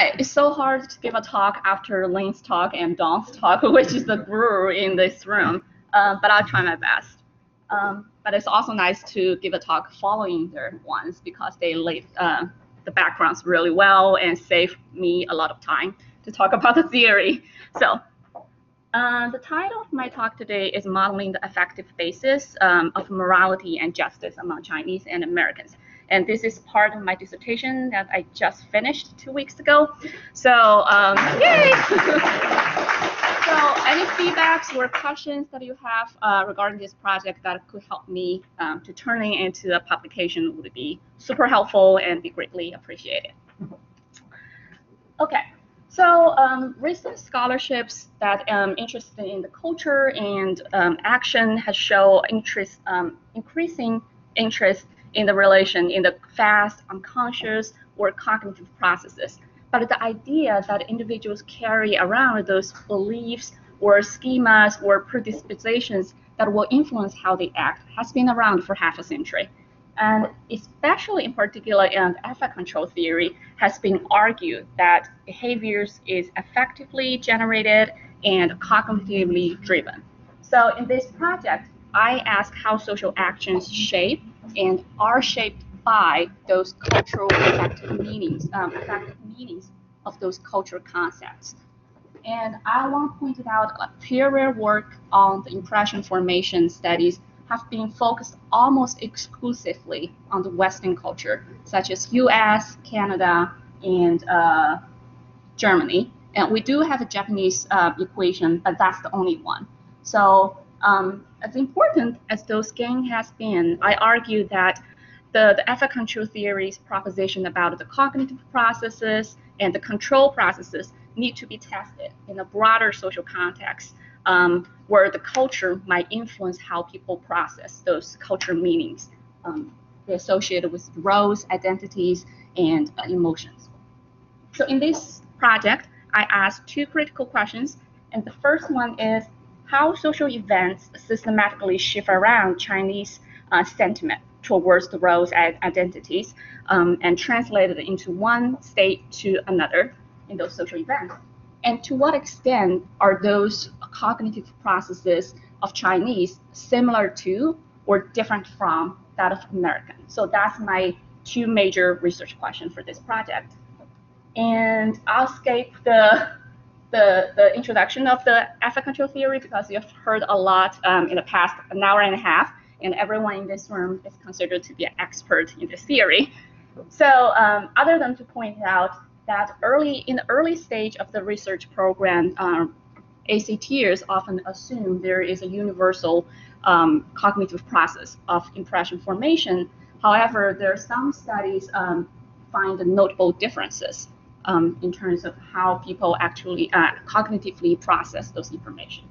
It's so hard to give a talk after Lynn's talk and Dawn's talk, which is the guru in this room, but I'll try my best. But it's also nice to give a talk following their ones because they laid the backgrounds really well and save me a lot of time to talk about the theory. So the title of my talk today is Modeling the Affective Basis of Morality and Justice Among Chinese and Americans. And this is part of my dissertation that I just finished 2 weeks ago. So, yay! So any feedbacks or questions that you have regarding this project that could help me to turning into a publication would be super helpful and be greatly appreciated. Okay. So recent scholarships that interested in the culture and action has shown increasing interest in the relation in the fast, unconscious, or cognitive processes. But the idea that individuals carry around those beliefs or schemas or predispositions that will influence how they act has been around for half a century. And especially in particular in affect control theory has been argued that behaviors is affectively generated and cognitively driven. So in this project, I ask how social actions shape and are shaped by those cultural affective meanings of those cultural concepts. And I want to point out a peer work on the impression formation studies have been focused almost exclusively on the Western culture, such as US, Canada, and Germany. And we do have a Japanese equation, but that's the only one. So as important as those gain has been, I argue that the affect control theory's proposition about the cognitive processes and the control processes need to be tested in a broader social context where the culture might influence how people process those cultural meanings associated with roles, identities, and emotions. So in this project, I asked two critical questions, and the first one is how social events systematically shift around Chinese sentiment towards the roles and identities and translated into one state to another in those social events. And to what extent are those cognitive processes of Chinese similar to or different from that of American? So that's my two major research questions for this project. And I'll skip the introduction of the affect control theory because you've heard a lot in the past an hour and a half, and everyone in this room is considered to be an expert in this theory. So other than to point out that in the early stage of the research program, ACTers often assume there is a universal cognitive process of impression formation. However, there are some studies find notable differences in terms of how people actually cognitively process those information.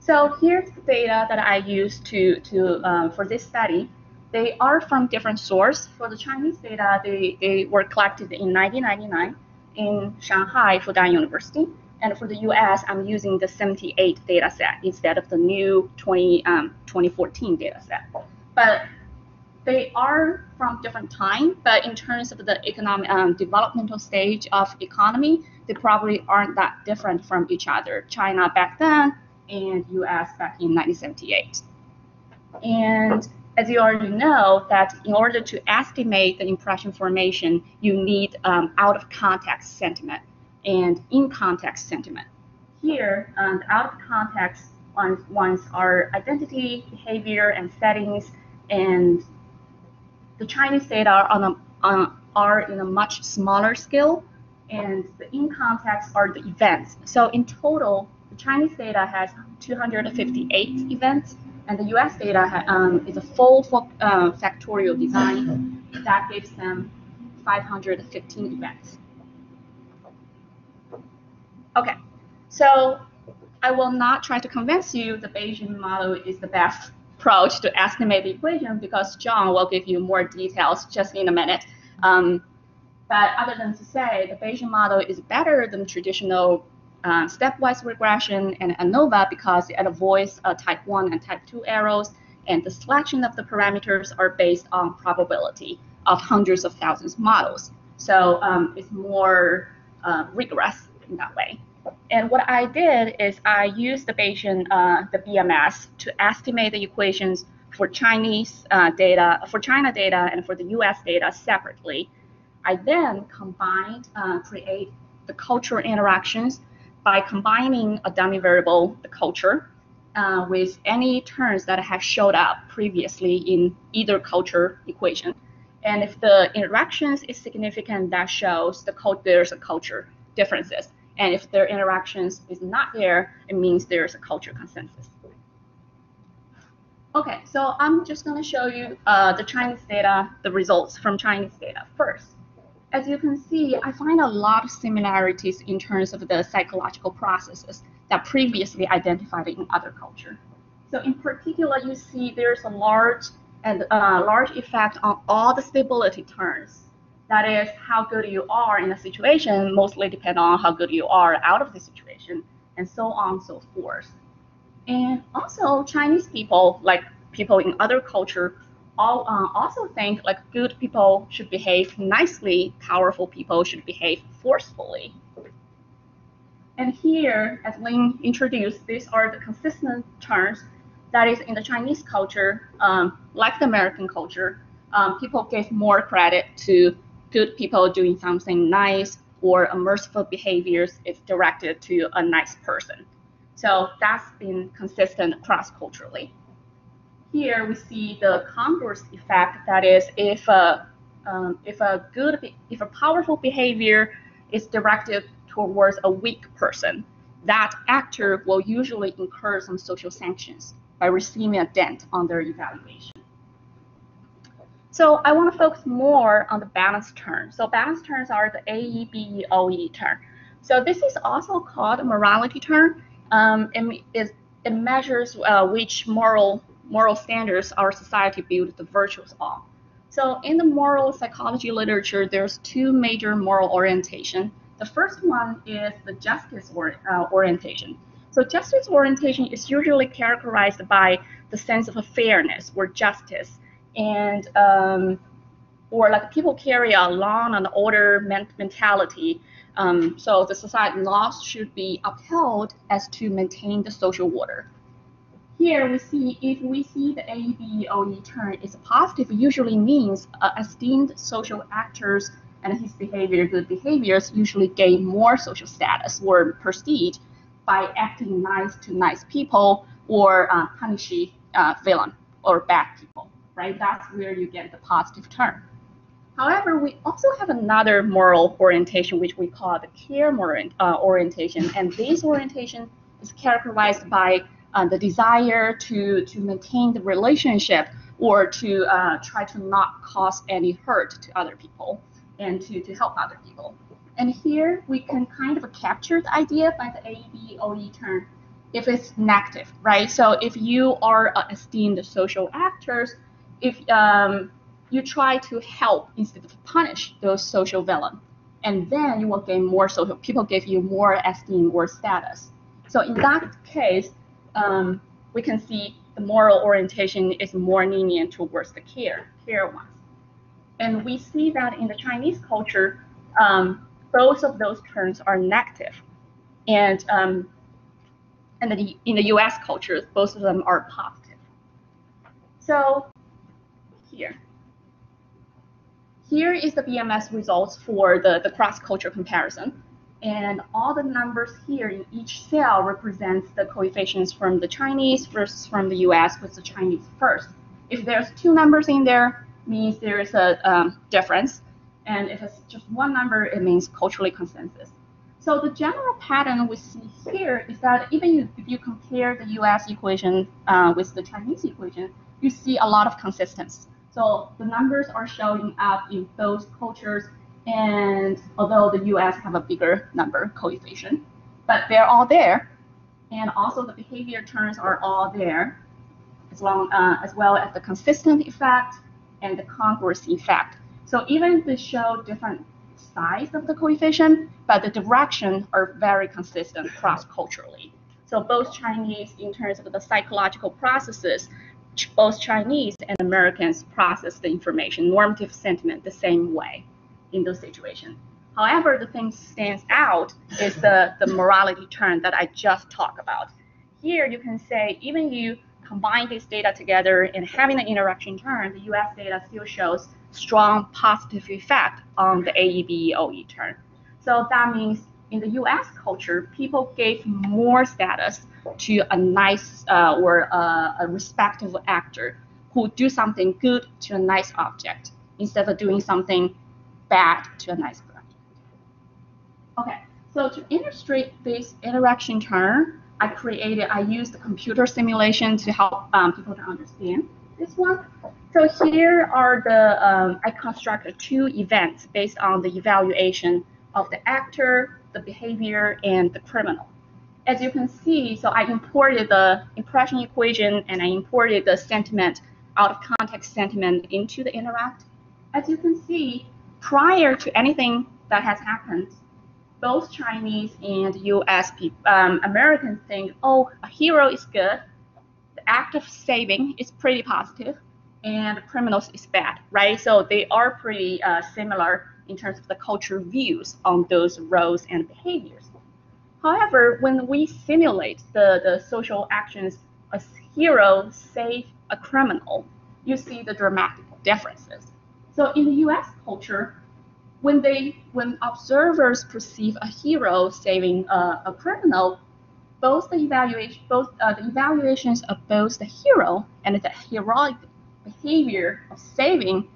So here's the data that I used for this study. They are from different sources. For the Chinese data, they were collected in 1999 in Shanghai Fudan University. And for the US, I'm using the 78 data set instead of the new 2014 data set. But they are from different time, but in terms of the economic developmental stage of economy, they probably aren't that different from each other. China back then and US back in 1978. And as you already know, that in order to estimate the impression formation, you need out of context sentiment and in context sentiment. Here, the out of context ones are identity, behavior, and settings, and the Chinese data are in a much smaller scale, and the in context are the events. So in total, the Chinese data has 258 events, and the US data is a full factorial design that gives them 515 events. Okay, so I will not try to convince you the Bayesian model is the best approach to estimate the equation because John will give you more details just in a minute. But other than to say, the Bayesian model is better than traditional stepwise regression and ANOVA because it avoids type 1 and type 2 errors, and the selection of the parameters are based on probability of hundreds of thousands of models. So it's more rigorous in that way. And what I did is I used the Bayesian, the BMS, to estimate the equations for Chinese data, for China data, and for the US data separately. I then combined, create the cultural interactions by combining a dummy variable, the culture, with any terms that have showed up previously in either culture equation. And if the interactions is significant, that shows there's a culture differences. And if their interactions is not there, it means there's a culture consensus. Okay, so I'm just going to show you the Chinese data, the results from Chinese data first. As you can see, I find a lot of similarities in terms of the psychological processes that previously identified in other culture. So in particular, you see there's a large effect on all the stability terms. That is, how good you are in a situation mostly depend on how good you are out of the situation, and so on and so forth. And also, Chinese people, like people in other culture, also think like good people should behave nicely, powerful people should behave forcefully. And here, as Lin introduced, these are the consistent terms that is in the Chinese culture, like the American culture, people give more credit to good people doing something nice, or a merciful behaviors is directed to a nice person. So that's been consistent cross-culturally. Here we see the converse effect. That is, if a powerful behavior is directed towards a weak person, that actor will usually incur some social sanctions by receiving a dent on their evaluation. So I want to focus more on the balance term. So balance terms are the AE, BE, OE term. So this is also called a morality term. It measures which moral standards our society builds the virtues of. So in the moral psychology literature, there's two major moral orientation. The first one is the justice orientation. So justice orientation is usually characterized by the sense of a fairness or justice, and or like people carry a law and order mentality. So the society laws should be upheld as to maintain the social order. Here we see, if we see the ABOE term is positive, usually means esteemed social actors and his behavior, good behaviors, usually gain more social status or prestige by acting nice to nice people or punishing villain or bad people, right? That's where you get the positive term. However, we also have another moral orientation, which we call the care orientation, and this orientation is characterized by the desire to maintain the relationship or to try to not cause any hurt to other people and to help other people. And here we can kind of capture the idea by the ABOE term if it's negative, right? So if you are esteemed social actors, if you try to help instead of punish those social villains, and then you will gain more social, people give you more esteem or status. So in that case, we can see the moral orientation is more lenient towards the care ones. And we see that in the Chinese culture, both of those terms are negative. And in the US culture, both of them are positive. So here is the BMS results for the cross-cultural comparison. And all the numbers here in each cell represents the coefficients from the Chinese versus from the US with the Chinese first. If there's two numbers in there, means there is a difference. And if it's just one number, it means culturally consensus. So the general pattern we see here is that even if you compare the US equation with the Chinese equation, you see a lot of consistency. So the numbers are showing up in both cultures, and although the US have a bigger number coefficient, but they're all there. And also the behavior terms are all there, as well as the consistent effect and the congruous effect. So even if they show different size of the coefficient, but the direction are very consistent cross-culturally. So both Chinese, in terms of the psychological processes, both Chinese and Americans process the information, normative sentiment, the same way. in those situations. However, the thing stands out is the morality turn that I just talked about. Here you can say even you combine this data together and having an interaction turn, the US data still shows strong positive effect on the AEBOE turn. So that means in the US culture, people gave more status to a nice or a respectable actor who do something good to a nice object instead of doing something bad to a nice object. Okay, so to illustrate this interaction turn, I used the computer simulation to help people to understand this one. So here are I constructed two events based on the evaluation of the actor, the behavior, and the criminal. As you can see, so I imported the impression equation and I imported the sentiment, out of context sentiment into the interact. As you can see, prior to anything that has happened, both Chinese and US Americans think, oh, a hero is good, the act of saving is pretty positive, and criminals is bad, right? So they are pretty similar in terms of the cultural views on those roles and behaviors. However, when we simulate the social actions, a hero save a criminal, you see the dramatic differences. So in the US culture, when observers perceive a hero saving a criminal, the evaluations of both the hero and the heroic behavior of saving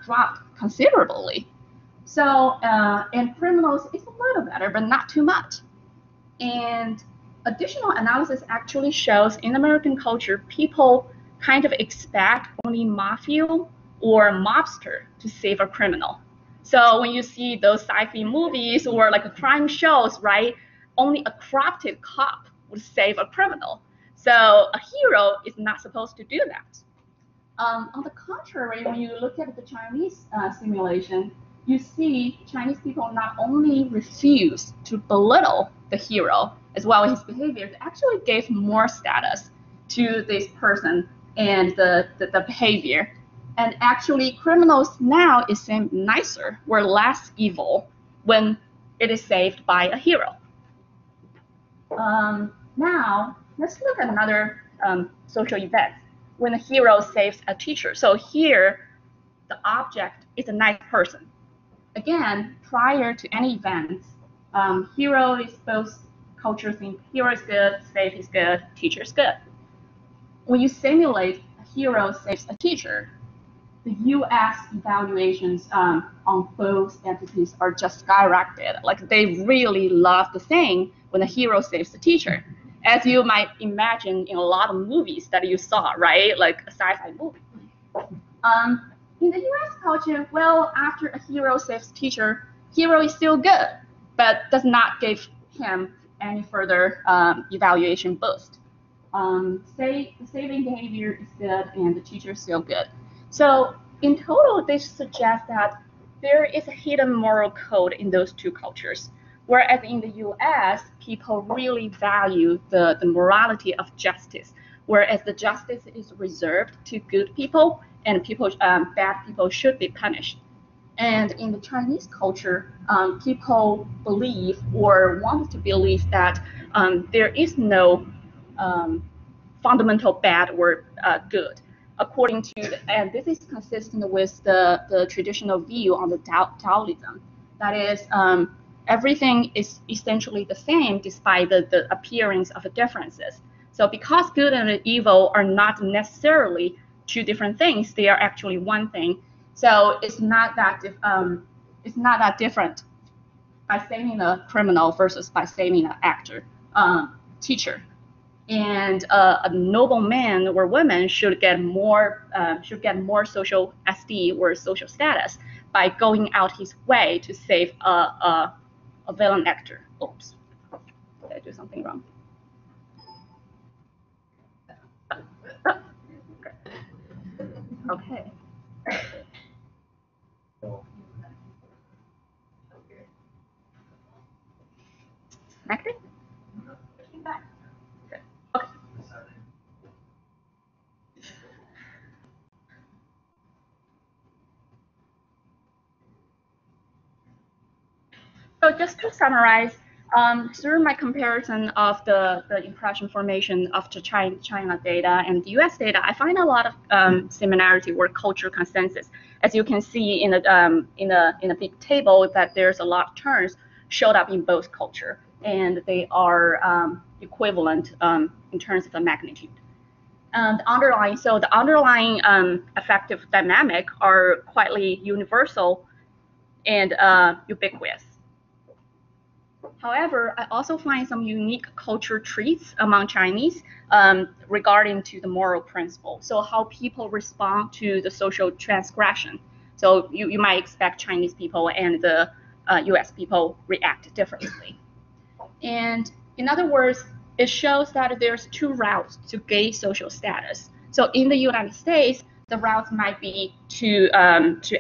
dropped considerably. So and criminals is a little better, but not too much. And additional analysis actually shows in American culture, people kind of expect only mafia or mobster to save a criminal. So when you see those sci-fi movies or like crime shows, right, only a corrupted cop would save a criminal. So a hero is not supposed to do that. On the contrary, when you look at the Chinese simulation, you see Chinese people not only refuse to belittle the hero as well as his behavior, they actually gave more status to this person and the behavior. And actually, criminals now is seem nicer or less evil when it is saved by a hero. Now, let's look at another social event when a hero saves a teacher. So here, the object is a nice person. Again, prior to any events, hero is both culture think hero is good, save is good, teacher is good. When you simulate a hero saves a teacher, the US evaluations on both entities are just skyrocketed. Like they really love the thing when the hero saves the teacher. As you might imagine in a lot of movies that you saw, right? Like a sci-fi movie. In the US culture, well, after a hero saves the teacher, hero is still good, but does not give him any further evaluation boost. The saving behavior is good and the teacher is still good. So in total, this suggests that there is a hidden moral code in those two cultures. Whereas in the US, people really value the morality of justice, whereas the justice is reserved to good people and bad people should be punished. And in the Chinese culture, people believe or want to believe that there is no fundamental bad or good. According to, and this is consistent with the traditional view on the Taoism. That is, everything is essentially the same despite the appearance of the differences. So because good and evil are not necessarily two different things, they are actually one thing. So it's not that different by saving a criminal versus by saving an actor, teacher. And a noble man or woman should get more social SD or social status by going out his way to save a villain actor. Oops, did I do something wrong? Okay. Connected? Okay. So just to summarize, through my comparison of the impression formation of the China data and the US data, I find a lot of similarity or cultural consensus. As you can see in a big table, that there's a lot of terms showed up in both culture, and they are equivalent in terms of the magnitude. And the underlying affective dynamic are quietly universal and ubiquitous. However, I also find some unique cultural traits among Chinese regarding to the moral principle. So how people respond to the social transgression. So you might expect Chinese people and the US people react differently. And in other words, it shows that there's two routes to gain social status. So in the United States, the route might be to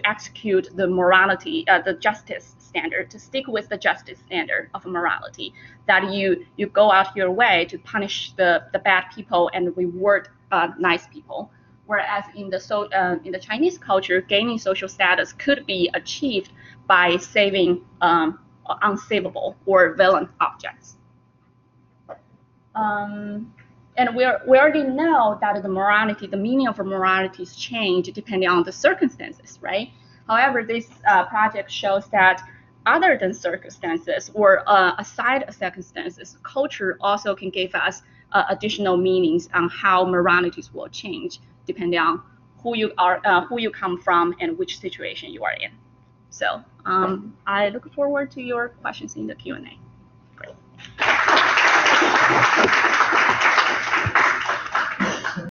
execute the morality, the justice standard, to stick with the justice standard of morality, that you go out your way to punish the bad people and reward nice people. Whereas in the Chinese culture, gaining social status could be achieved by saving unsavable or violent objects. And we already know that the morality, the meaning of morality is changed depending on the circumstances, right? However, this project shows that other than circumstances or aside of circumstances, culture also can give us additional meanings on how moralities will change depending on who you are, who you come from, and which situation you are in. So I look forward to your questions in the Q&A.